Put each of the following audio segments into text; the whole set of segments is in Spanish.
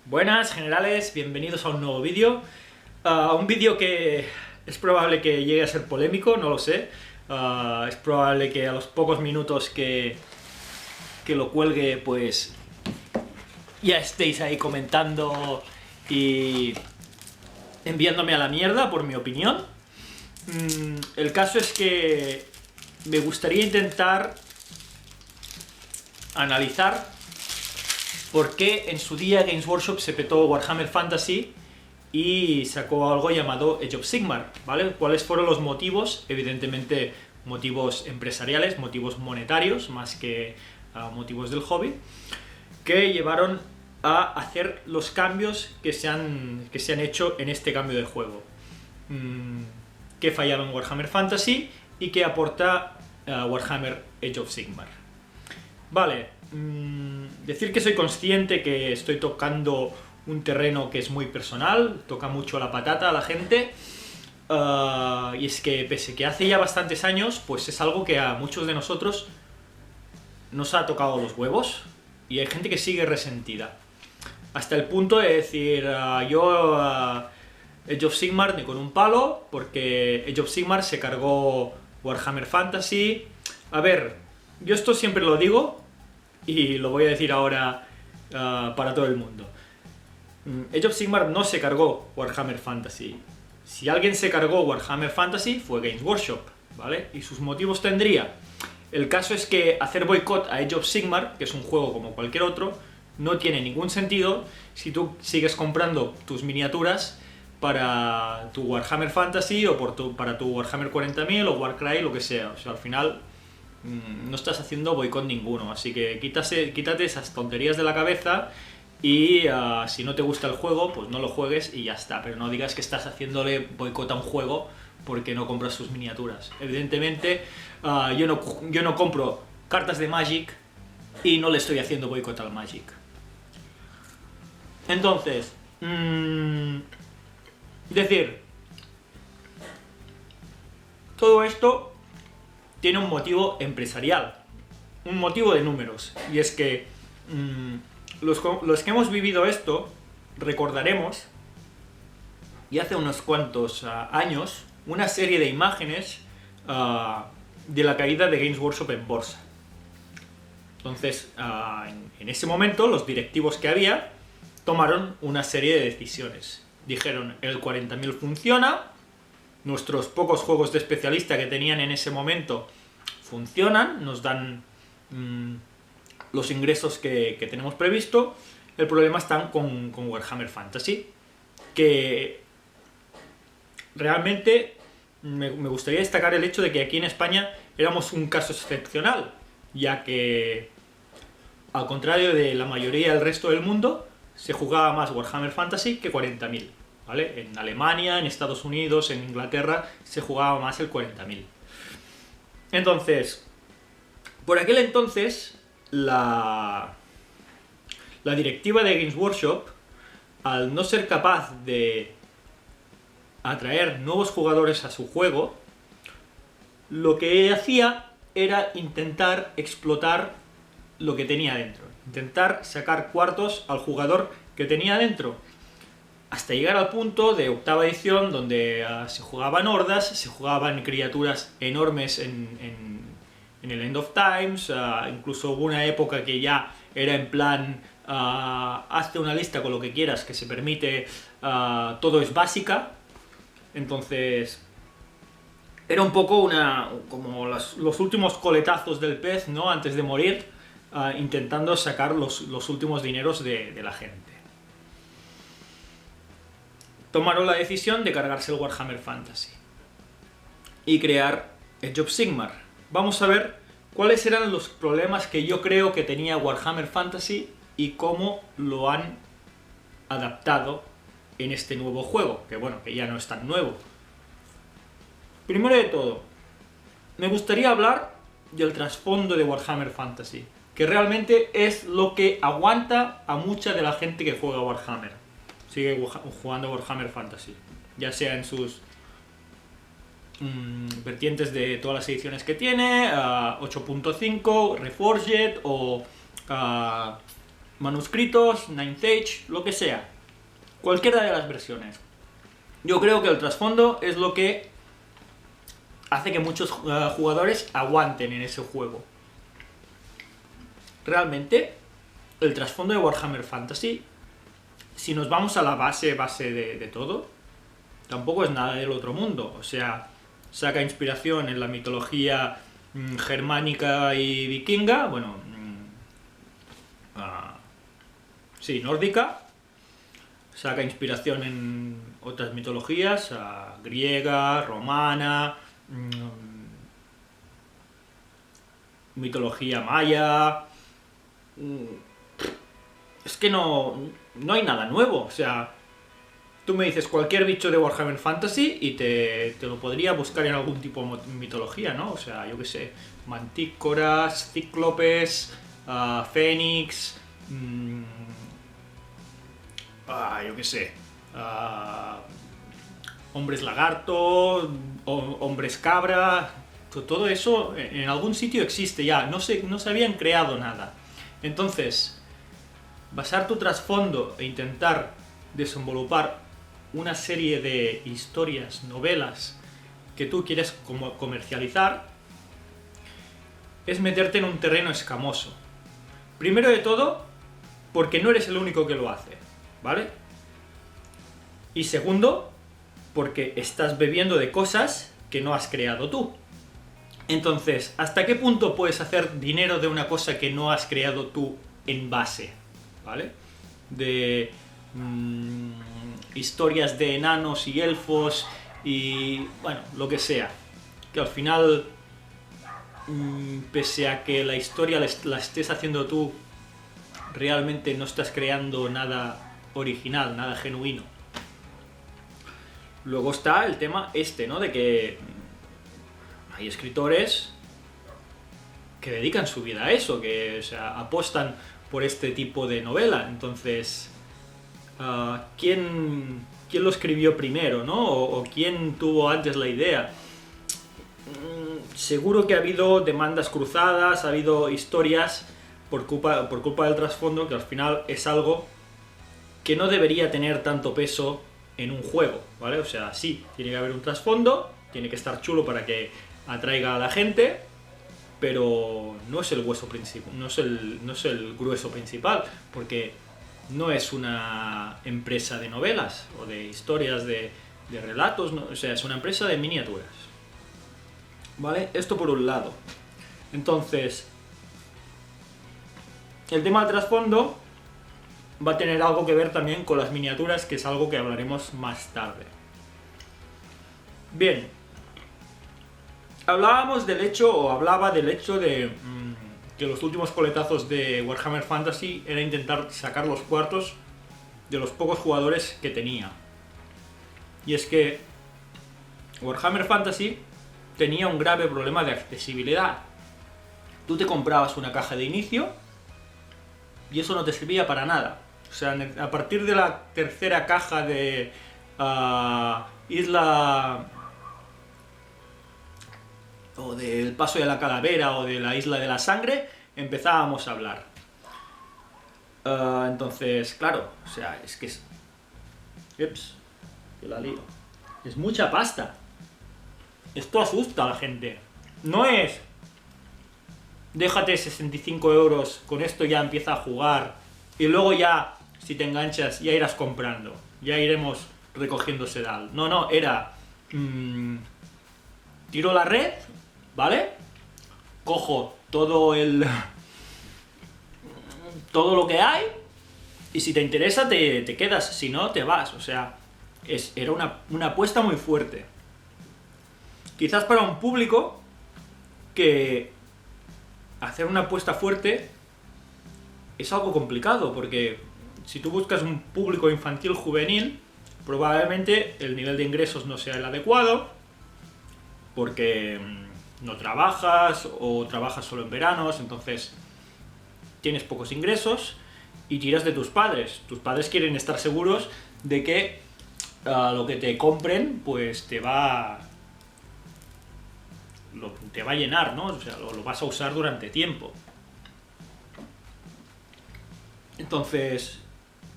Buenas generales, bienvenidos a un nuevo vídeo. Un vídeo que es probable que llegue a ser polémico, no lo sé. Es probable que a los pocos minutos que lo cuelgue, pues ya estéis ahí comentando y enviándome a la mierda por mi opinión. El caso es que me gustaría intentar analizar por qué en su día Games Workshop se petó Warhammer Fantasy y sacó algo llamado Age of Sigmar, ¿vale? ¿Cuáles fueron los motivos? Evidentemente motivos empresariales, motivos monetarios, más que motivos del hobby, que llevaron a hacer los cambios que se han hecho en este cambio de juego. ¿Qué fallaba en Warhammer Fantasy y qué aporta Warhammer Age of Sigmar? Vale, decir que soy consciente que estoy tocando un terreno que es muy personal, toca mucho la patata a la gente, y es que pese que hace ya bastantes años, pues es algo que a muchos de nosotros nos ha tocado los huevos y hay gente que sigue resentida. Hasta el punto de decir, yo Age of Sigmar ni con un palo, porque Age of Sigmar se cargó Warhammer Fantasy. A ver, yo esto siempre lo digo y lo voy a decir ahora para todo el mundo. Age of Sigmar no se cargó Warhammer Fantasy. Si alguien se cargó Warhammer Fantasy fue Games Workshop, ¿vale? Y sus motivos tendría. El caso es que hacer boicot a Age of Sigmar, que es un juego como cualquier otro, no tiene ningún sentido si tú sigues comprando tus miniaturas para tu Warhammer Fantasy o para tu Warhammer 40.000 o Warcry, lo que sea. O sea, al final no estás haciendo boicot ninguno, así que quítate esas tonterías de la cabeza y si no te gusta el juego, pues no lo juegues y ya está, pero no digas que estás haciéndole boicot a un juego porque no compras sus miniaturas. Evidentemente, yo no compro cartas de Magic y no le estoy haciendo boicot al Magic. Entonces, decir, todo esto tiene un motivo empresarial, un motivo de números, y es que los que hemos vivido esto recordaremos, y hace unos cuantos años, una serie de imágenes de la caída de Games Workshop en bolsa. Entonces, en ese momento, los directivos que había tomaron una serie de decisiones. Dijeron, el 40.000 funciona, nuestros pocos juegos de especialista que tenían en ese momento funcionan, nos dan los ingresos que tenemos previsto. El problema está con Warhammer Fantasy, que realmente me gustaría destacar el hecho de que aquí en España éramos un caso excepcional, ya que al contrario de la mayoría del resto del mundo, se jugaba más Warhammer Fantasy que 40.000. ¿Vale? En Alemania, en Estados Unidos, en Inglaterra se jugaba más el 40.000. Entonces, por aquel entonces, la directiva de Games Workshop, al no ser capaz de atraer nuevos jugadores a su juego, lo que hacía era intentar explotar lo que tenía dentro, intentar sacar cuartos al jugador que tenía dentro, hasta llegar al punto de octava edición donde se jugaban hordas, se jugaban criaturas enormes en el End of Times, incluso hubo una época que ya era en plan hazte una lista con lo que quieras, que se permite, todo es básica. Entonces era un poco como los últimos coletazos del pez, ¿no? Antes de morir, intentando sacar los últimos dineros de la gente. Tomaron la decisión de cargarse el Warhammer Fantasy y crear Age of Sigmar. Vamos a ver cuáles eran los problemas que yo creo que tenía Warhammer Fantasy y cómo lo han adaptado en este nuevo juego, que bueno, que ya no es tan nuevo. Primero de todo, me gustaría hablar del trasfondo de Warhammer Fantasy, que realmente es lo que aguanta a mucha de la gente que juega Warhammer. Sigue jugando Warhammer Fantasy, ya sea en sus vertientes de todas las ediciones que tiene, 8.5, Reforged o manuscritos, Ninth Age, lo que sea. Cualquiera de las versiones. Yo creo que el trasfondo es lo que hace que muchos jugadores aguanten en ese juego. Realmente, el trasfondo de Warhammer Fantasy, si nos vamos a la base de todo, tampoco es nada del otro mundo. O sea, saca inspiración en la mitología germánica y vikinga, bueno, sí, nórdica. Saca inspiración en otras mitologías, griega, romana, mitología maya. Es que no hay nada nuevo. O sea, tú me dices cualquier bicho de Warhammer Fantasy y te lo podría buscar en algún tipo de mitología, ¿no? O sea, yo qué sé, mantícoras, cíclopes, fénix, yo qué sé, hombres lagarto, hombres cabra, todo eso en algún sitio existe ya, no se habían creado nada. Entonces, basar tu trasfondo e intentar desenvolupar una serie de historias, novelas que tú quieres comercializar, es meterte en un terreno escamoso. Primero de todo, porque no eres el único que lo hace, ¿vale? Y segundo, porque estás bebiendo de cosas que no has creado tú. Entonces, ¿hasta qué punto puedes hacer dinero de una cosa que no has creado tú en base? ¿Vale? De historias de enanos y elfos y, bueno, lo que sea. Que al final, pese a que la historia la estés haciendo tú, realmente no estás creando nada original, nada genuino. Luego está el tema ¿no? De que hay escritores que dedican su vida a eso, que, o sea, apostan por este tipo de novela. Entonces, ¿quién lo escribió primero, ¿no? O quién tuvo antes la idea? Seguro que ha habido demandas cruzadas, ha habido historias por culpa del trasfondo, que al final es algo que no debería tener tanto peso en un juego, ¿vale? O sea, sí, tiene que haber un trasfondo, tiene que estar chulo para que atraiga a la gente, pero no es el hueso principal, no es el grueso principal, porque no es una empresa de novelas o de historias de relatos, no, o sea, es una empresa de miniaturas, ¿vale? Esto por un lado. Entonces, el tema del trasfondo va a tener algo que ver también con las miniaturas, que es algo que hablaremos más tarde. Bien, hablaba del hecho de que los últimos coletazos de Warhammer Fantasy era intentar sacar los cuartos de los pocos jugadores que tenía. Y es que Warhammer Fantasy tenía un grave problema de accesibilidad. Tú te comprabas una caja de inicio y eso no te servía para nada. O sea, a partir de la tercera caja de Isla, o del Paso de la Calavera, o de la Isla de la Sangre, empezábamos a hablar. Entonces, claro, o sea, es que es... Ups, que la lío. Es mucha pasta. Esto asusta a la gente. No es... Déjate 65 euros, con esto ya empieza a jugar, y luego ya, si te enganchas, ya irás comprando. Ya iremos recogiendo sedal. No, era... tiro la red, ¿vale? Cojo todo lo que hay, y si te interesa te quedas, si no te vas. O sea, era una apuesta muy fuerte. Quizás para un público que hacer una apuesta fuerte es algo complicado, porque si tú buscas un público infantil juvenil, probablemente el nivel de ingresos no sea el adecuado, porque no trabajas o trabajas solo en veranos, entonces tienes pocos ingresos y tiras de tus padres. Tus padres quieren estar seguros de que lo que te compren pues te va a llenar, ¿no? O sea, lo vas a usar durante tiempo. Entonces,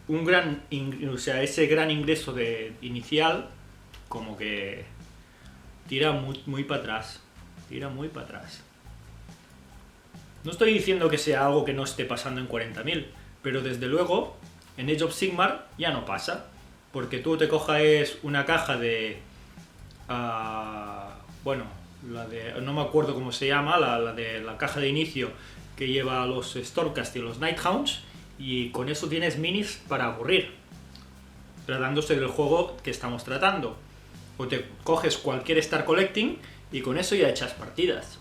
o sea, ese gran ingreso inicial, como que tira muy para atrás. Tira muy para atrás. No estoy diciendo que sea algo que no esté pasando en 40.000, pero desde luego en Age of Sigmar ya no pasa. Porque tú te coges una caja de... bueno, no me acuerdo cómo se llama, la de la caja de inicio que lleva los Stormcast y los Nighthounds, y con eso tienes minis para aburrir, tratándose del juego que estamos tratando. O te coges cualquier Star Collecting y con eso ya echas partidas.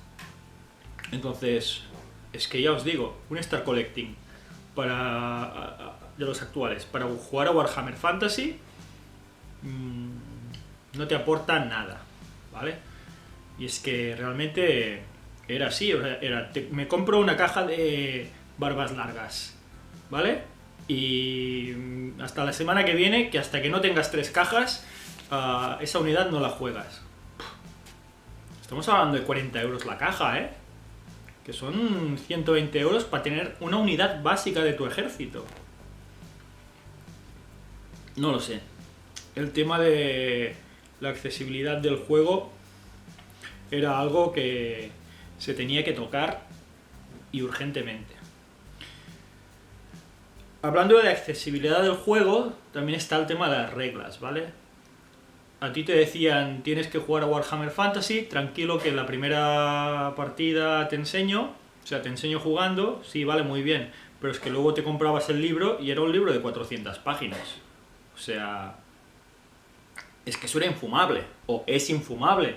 Entonces, es que ya os digo, un Star Collecting de los actuales para jugar a Warhammer Fantasy no te aporta nada, ¿vale? Y es que realmente era así, me compro una caja de barbas largas, ¿vale? Y hasta la semana que viene, que hasta que no tengas 3 cajas, esa unidad no la juegas. Estamos hablando de 40 euros la caja, ¿eh? Que son 120 euros para tener una unidad básica de tu ejército. No lo sé. El tema de la accesibilidad del juego era algo que se tenía que tocar, y urgentemente. Hablando de accesibilidad del juego, también está el tema de las reglas, ¿vale? A ti te decían, tienes que jugar a Warhammer Fantasy, tranquilo que en la primera partida te enseño jugando, sí, vale, muy bien, pero es que luego te comprabas el libro y era un libro de 400 páginas. O sea, es que eso era infumable, o es infumable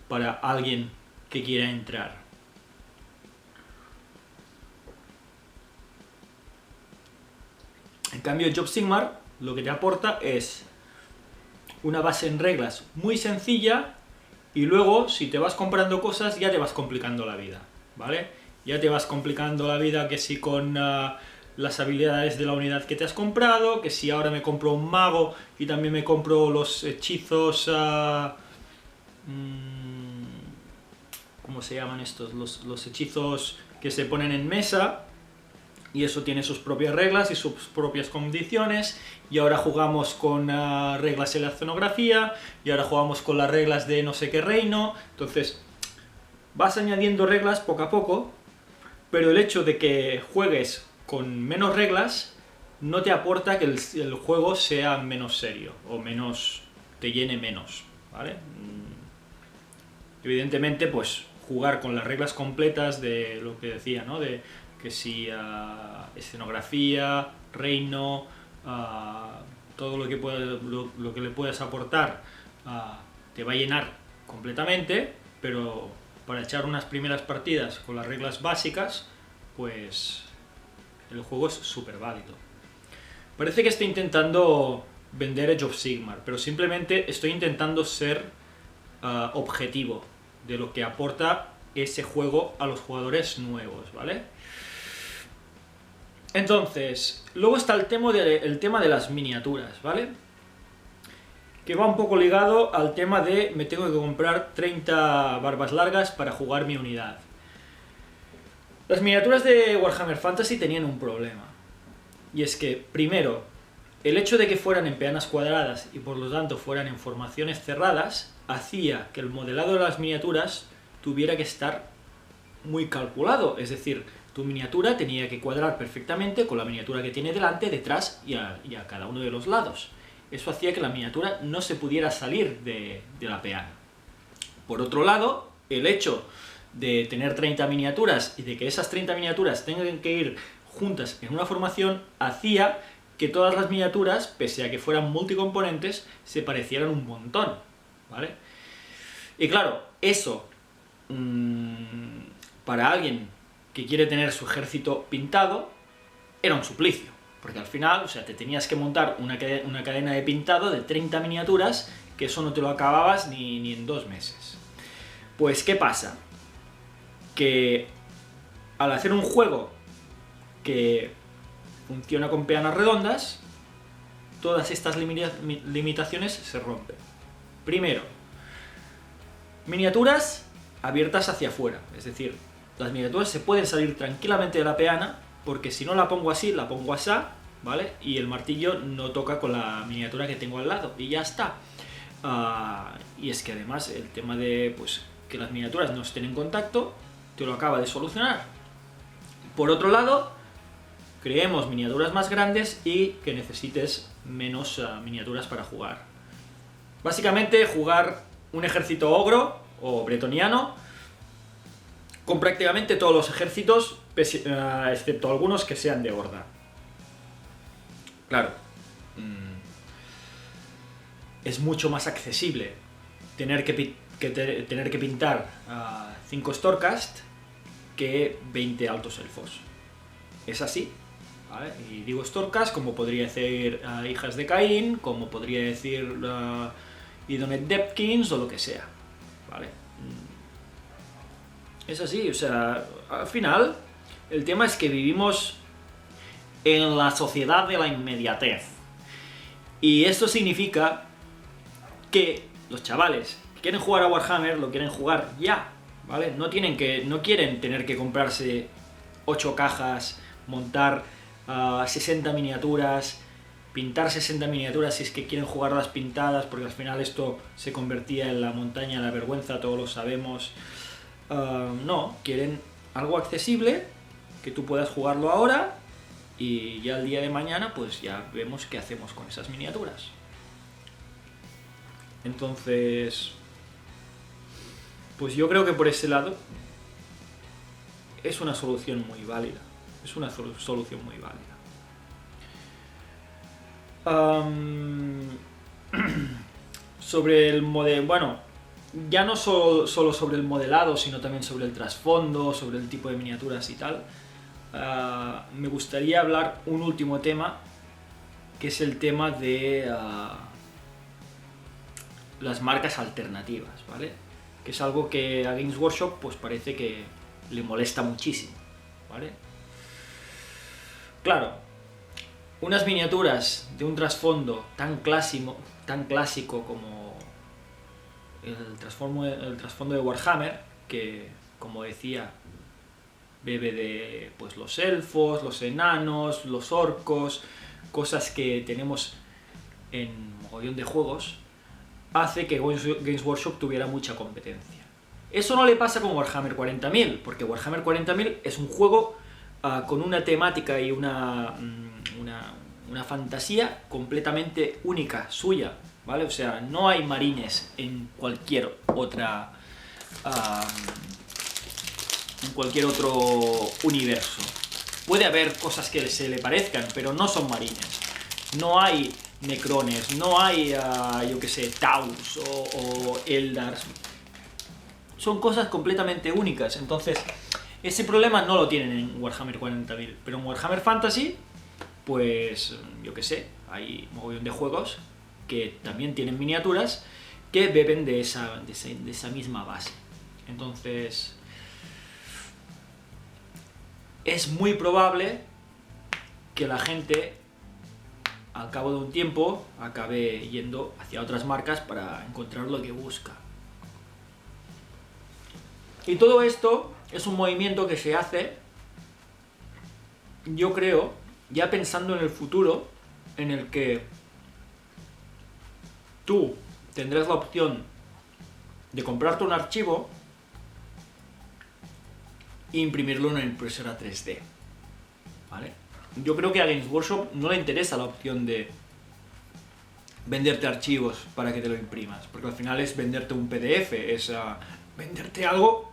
para alguien que quiera entrar. En cambio, Age of Sigmar lo que te aporta es una base en reglas muy sencilla, y luego, si te vas comprando cosas, ya te vas complicando la vida, ¿vale? Ya te vas complicando la vida, que si con las habilidades de la unidad que te has comprado, que si ahora me compro un mago y también me compro los hechizos... ¿cómo se llaman estos? Los hechizos que se ponen en mesa, y eso tiene sus propias reglas y sus propias condiciones, y ahora jugamos con reglas en la escenografía, y ahora jugamos con las reglas de no sé qué reino. Entonces vas añadiendo reglas poco a poco, pero el hecho de que juegues con menos reglas no te aporta que el juego sea menos serio, o te llene menos, ¿vale? Evidentemente, pues jugar con las reglas completas de lo que decía, ¿no? De que si escenografía, reino, todo lo que le puedas aportar te va a llenar completamente, pero para echar unas primeras partidas con las reglas básicas, pues el juego es súper válido. Parece que estoy intentando vender Age of Sigmar, pero simplemente estoy intentando ser objetivo de lo que aporta ese juego a los jugadores nuevos, ¿vale? Entonces, luego está el tema de las miniaturas, ¿vale? Que va un poco ligado al tema de me tengo que comprar 30 barbas largas para jugar mi unidad. Las miniaturas de Warhammer Fantasy tenían un problema. Y es que, primero, el hecho de que fueran en peanas cuadradas y por lo tanto fueran en formaciones cerradas, hacía que el modelado de las miniaturas tuviera que estar muy calculado. Es decir, tu miniatura tenía que cuadrar perfectamente con la miniatura que tiene delante, detrás y a cada uno de los lados. Eso hacía que la miniatura no se pudiera salir de la peana. Por otro lado, el hecho de tener 30 miniaturas y de que esas 30 miniaturas tengan que ir juntas en una formación, hacía que todas las miniaturas, pese a que fueran multicomponentes, se parecieran un montón, ¿vale? Y claro, eso, para alguien que quiere tener su ejército pintado, era un suplicio. Porque al final, o sea, te tenías que montar una cadena de pintado de 30 miniaturas, que eso no te lo acababas ni en 2 meses. Pues, ¿qué pasa? Que al hacer un juego que funciona con peanas redondas, todas estas limitaciones se rompen. Primero, miniaturas abiertas hacia afuera, es decir, las miniaturas se pueden salir tranquilamente de la peana porque si no la pongo así, la pongo así, ¿vale? Y el martillo no toca con la miniatura que tengo al lado, y ya está. Y es que además el tema de pues, que las miniaturas no estén en contacto, te lo acaba de solucionar. Por otro lado, creemos miniaturas más grandes y que necesites menos miniaturas para jugar. Básicamente jugar un ejército ogro o bretoniano con prácticamente todos los ejércitos, excepto algunos que sean de horda. Claro, es mucho más accesible tener que pintar 5 Storecast que 20 altos elfos. Es así, ¿vale? Y digo Storecast como podría decir Hijas de Caín, como podría decir Idonet Depkins o lo que sea, ¿vale? Es así, o sea, al final el tema es que vivimos en la sociedad de la inmediatez. Y esto significa que los chavales que quieren jugar a Warhammer lo quieren jugar ya, ¿vale? No quieren tener que comprarse 8 cajas, montar 60 miniaturas, pintar 60 miniaturas si es que quieren jugarlas pintadas, porque al final esto se convertía en la montaña de la vergüenza, todos lo sabemos. No, quieren algo accesible, que tú puedas jugarlo ahora y ya el día de mañana pues ya vemos qué hacemos con esas miniaturas. Entonces, pues yo creo que por ese lado es una solución muy válida. Es una solución muy válida. Sobre el modelo, bueno, ya no solo sobre el modelado, sino también sobre el trasfondo, sobre el tipo de miniaturas y tal. Me gustaría hablar un último tema, que es el tema de las marcas alternativas, ¿vale? Que es algo que a Games Workshop pues parece que le molesta muchísimo, ¿vale? Claro, unas miniaturas de un trasfondo tan clásico como el trasfondo de Warhammer, que, como decía, bebe de pues, los elfos, los enanos, los orcos, cosas que tenemos en mogollón de juegos, hace que Games Workshop tuviera mucha competencia. Eso no le pasa con Warhammer 40.000, porque Warhammer 40.000 es un juego con una temática y una fantasía completamente única, suya, ¿vale? O sea, no hay marines en cualquier otra... en cualquier otro universo. Puede haber cosas que se le parezcan, pero no son marines. No hay necrones, no hay, yo que sé, taus o eldars. Son cosas completamente únicas. Entonces, ese problema no lo tienen en Warhammer 40.000. Pero en Warhammer Fantasy, pues, yo que sé, hay un mogollón de juegos que también tienen miniaturas que beben de esa misma base. Entonces, es muy probable que la gente, al cabo de un tiempo, acabe yendo hacia otras marcas para encontrar lo que busca. Y todo esto es un movimiento que se hace, yo creo, ya pensando en el futuro, en el que tú tendrás la opción de comprarte un archivo e imprimirlo en una impresora 3D, ¿vale? Yo creo que a Games Workshop no le interesa la opción de venderte archivos para que te lo imprimas, porque al final es venderte un PDF, es venderte algo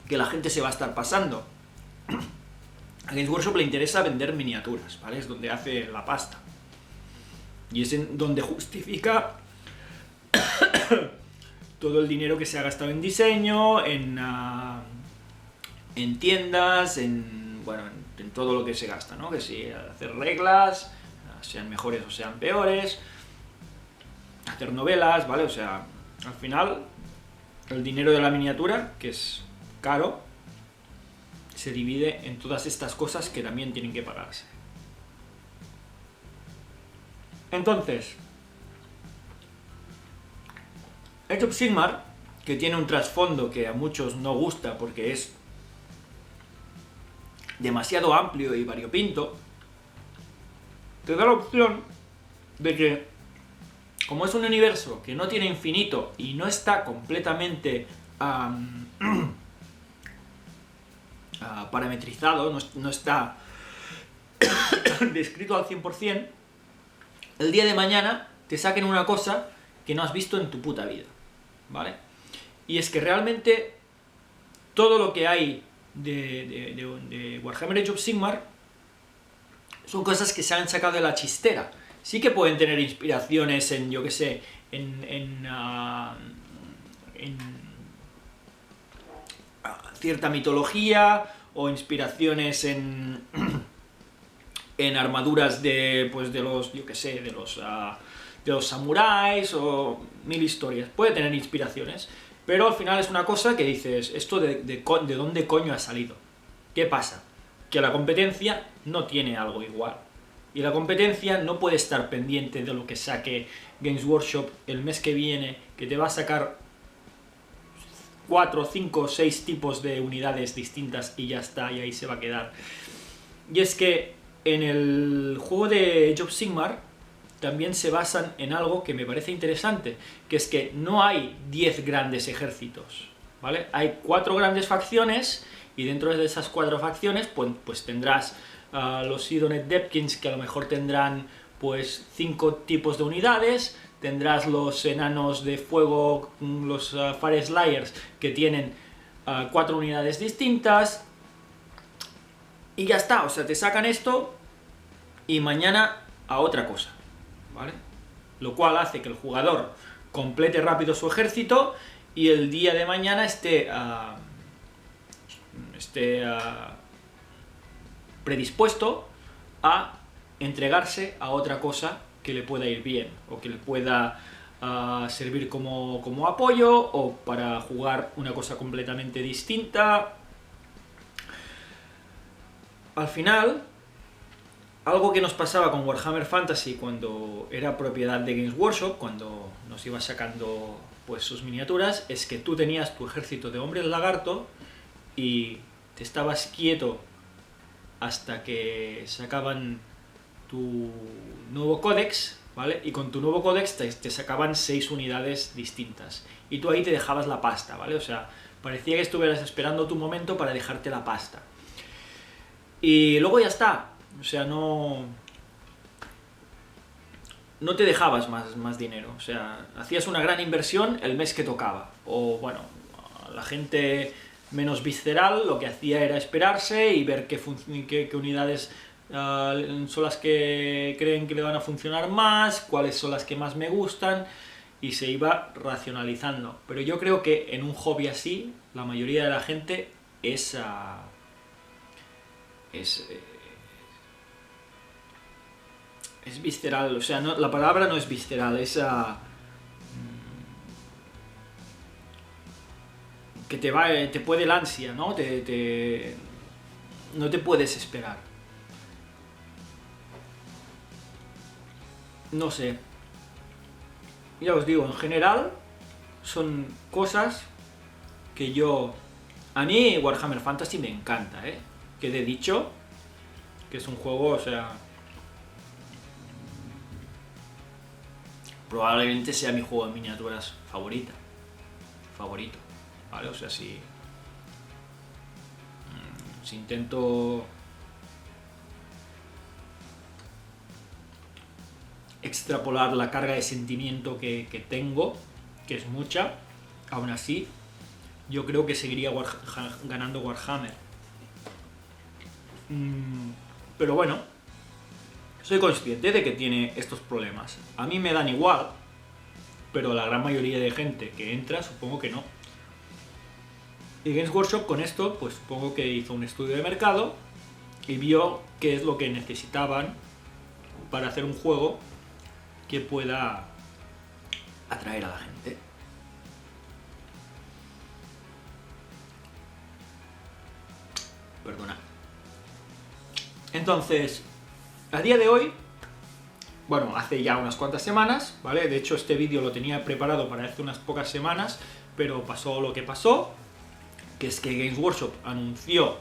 que la gente se va a estar pasando. A Games Workshop le interesa vender miniaturas, ¿vale? Es donde hace la pasta. Y es en donde justifica todo el dinero que se ha gastado en diseño, en tiendas, en todo lo que se gasta, ¿no? Que si hacer reglas, sean mejores o sean peores, hacer novelas, ¿vale? O sea, al final, el dinero de la miniatura, que es caro, se divide en todas estas cosas que también tienen que pagarse. Entonces, Age of Sigmar, que tiene un trasfondo que a muchos no gusta porque es demasiado amplio y variopinto, te da la opción de que, como es un universo que no tiene infinito y no está completamente parametrizado, no está descrito al 100%, el día de mañana te saquen una cosa que no has visto en tu puta vida, ¿vale? Y es que realmente todo lo que hay de Warhammer Age of Sigmar son cosas que se han sacado de la chistera. Sí que pueden tener inspiraciones en, yo que sé, en cierta mitología, o inspiraciones en armaduras de los, yo que sé, de los samuráis, o mil historias. Puede tener inspiraciones, pero al final es una cosa que dices, ¿esto de dónde coño ha salido? ¿Qué pasa? Que la competencia no tiene algo igual. Y la competencia no puede estar pendiente de lo que saque Games Workshop el mes que viene, que te va a sacar 4, 5, 6 tipos de unidades distintas y ya está, y ahí se va a quedar. Y es que en el juego de Age of Sigmar también se basan en algo que me parece interesante, que es que no hay 10 grandes ejércitos, ¿vale? Hay 4 grandes facciones, y dentro de esas 4 facciones pues tendrás los Sidonet Depkins, que a lo mejor tendrán pues 5 tipos de unidades, tendrás los enanos de fuego, los Fire Slayers, que tienen 4 unidades distintas, y ya está. O sea, te sacan esto y mañana a otra cosa, ¿vale? Lo cual hace que el jugador complete rápido su ejército y el día de mañana esté predispuesto a entregarse a otra cosa que le pueda ir bien, o que le pueda servir como apoyo, o para jugar una cosa completamente distinta. Al final, algo que nos pasaba con Warhammer Fantasy cuando era propiedad de Games Workshop, cuando nos iba sacando pues sus miniaturas, es que tú tenías tu ejército de hombres lagarto y te estabas quieto hasta que sacaban tu nuevo códex, ¿vale? Y con tu nuevo códex te sacaban 6 unidades distintas. Y tú ahí te dejabas la pasta, ¿vale? O sea, parecía que estuvieras esperando tu momento para dejarte la pasta. Y luego ya está. O sea, no te dejabas más dinero. O sea, hacías una gran inversión el mes que tocaba. O bueno, la gente menos visceral lo que hacía era esperarse y ver qué unidades son las que creen que le van a funcionar más, cuáles son las que más me gustan, y se iba racionalizando. Pero yo creo que en un hobby así, la mayoría de la gente es visceral. O sea, la palabra no es visceral, es que te puede el ansia, ¿no? No te puedes esperar. No sé. Ya os digo, en general son cosas que a mí Warhammer Fantasy me encanta, ¿eh? Que he dicho que es un juego, o sea, probablemente sea mi juego de miniaturas favorito, ¿vale? O sea, si intento extrapolar la carga de sentimiento que tengo, que es mucha, aún así, yo creo que seguiría ganando Warhammer. Pero bueno, soy consciente de que tiene estos problemas. A mí me dan igual, pero la gran mayoría de gente que entra, supongo que no. Y Games Workshop con esto, pues supongo que hizo un estudio de mercado y vio qué es lo que necesitaban para hacer un juego que pueda atraer a la gente. Perdona. Entonces, a día de hoy, bueno, hace ya unas cuantas semanas, ¿vale? De hecho, este vídeo lo tenía preparado para hace unas pocas semanas, pero pasó lo que pasó, que es que Games Workshop anunció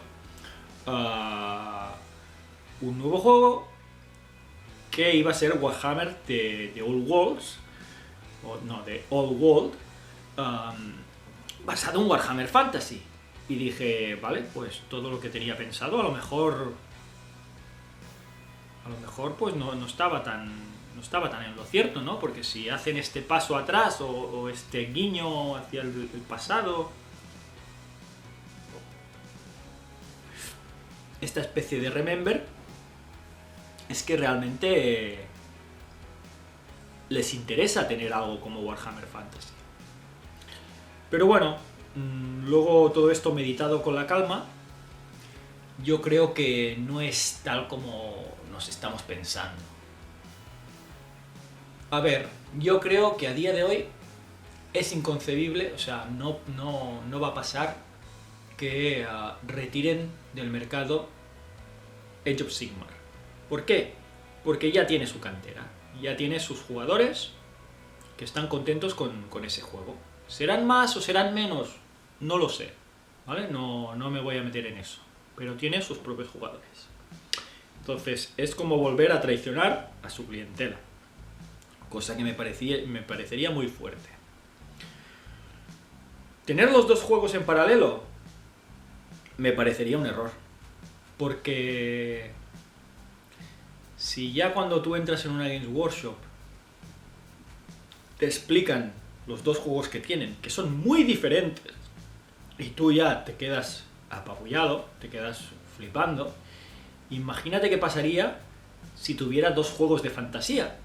un nuevo juego que iba a ser Warhammer de Old Worlds, de Old World, basado en Warhammer Fantasy. Y dije, vale, pues todo lo que tenía pensado, a lo mejor pues no estaba tan en lo cierto, ¿no? Porque si hacen este paso atrás o este guiño hacia el pasado, esta especie de remember, es que realmente les interesa tener algo como Warhammer Fantasy. Pero bueno, luego todo esto meditado con la calma, yo creo que no es tal como nos estamos pensando. A ver, yo creo que a día de hoy es inconcebible, o sea, no va a pasar que retiren del mercado Age of Sigmar. ¿Por qué? Porque ya tiene su cantera, ya tiene sus jugadores que están contentos con ese juego. ¿Serán más o serán menos? No lo sé, ¿vale? No me voy a meter en eso, pero tiene sus propios jugadores. Entonces es como volver a traicionar a su clientela, cosa que me parecería muy fuerte. Tener los dos juegos en paralelo me parecería un error, porque si ya cuando tú entras en una Games Workshop te explican los dos juegos que tienen, que son muy diferentes, y tú ya te quedas apabullado, te quedas flipando, imagínate qué pasaría si tuviera dos juegos de fantasía,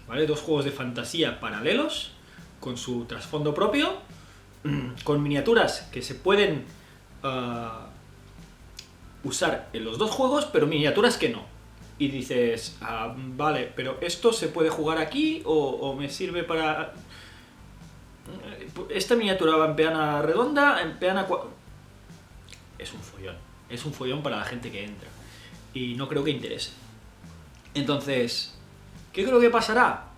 ¿vale? Dos juegos de fantasía paralelos, con su trasfondo propio, con miniaturas que se pueden usar en los dos juegos, pero miniaturas que no. Y dices, vale, pero ¿esto se puede jugar aquí o me sirve para... Esta miniatura va en peana redonda, en peana... Es un follón para la gente que entra. Y no creo que interese. Entonces, ¿qué creo que pasará?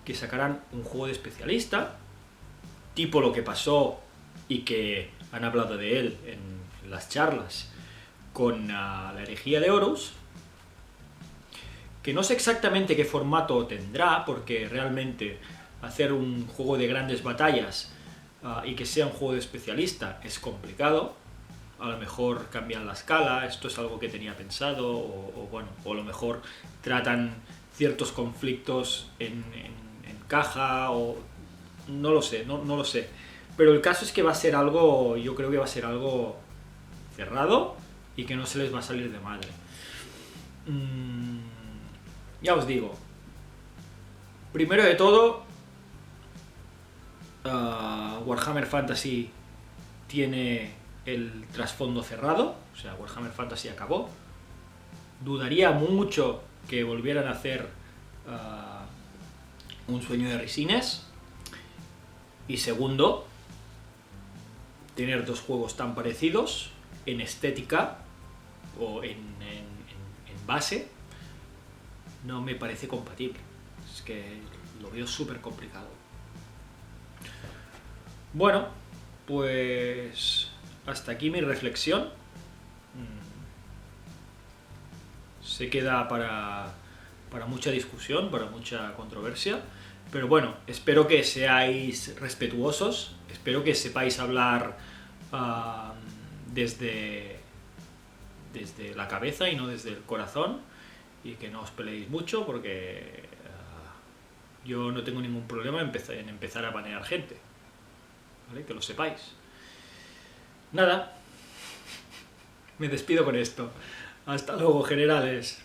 Que sacarán un juego de especialista, tipo lo que pasó y que han hablado de él en las charlas con la herejía de Horus, que no sé exactamente qué formato tendrá, porque realmente hacer un juego de grandes batallas y que sea un juego de especialista es complicado. A lo mejor cambian la escala, esto es algo que tenía pensado, o a lo mejor tratan ciertos conflictos en caja, o no lo sé, no lo sé. Pero el caso es que va a ser algo, yo creo que va a ser algo cerrado y que no se les va a salir de madre. Ya os digo, primero de todo, Warhammer Fantasy tiene el trasfondo cerrado, o sea, Warhammer Fantasy acabó. Dudaría mucho que volvieran a hacer un sueño de Risines. Y segundo, tener dos juegos tan parecidos en estética o en base no me parece compatible. Es que lo veo súper complicado. Bueno, pues hasta aquí mi reflexión. Se queda para mucha discusión, para mucha controversia. Pero bueno, espero que seáis respetuosos, espero que sepáis hablar desde la cabeza y no desde el corazón, y que no os peleéis mucho, porque yo no tengo ningún problema en empezar a banear gente, ¿vale? Que lo sepáis. Nada, me despido con esto. Hasta luego, generales.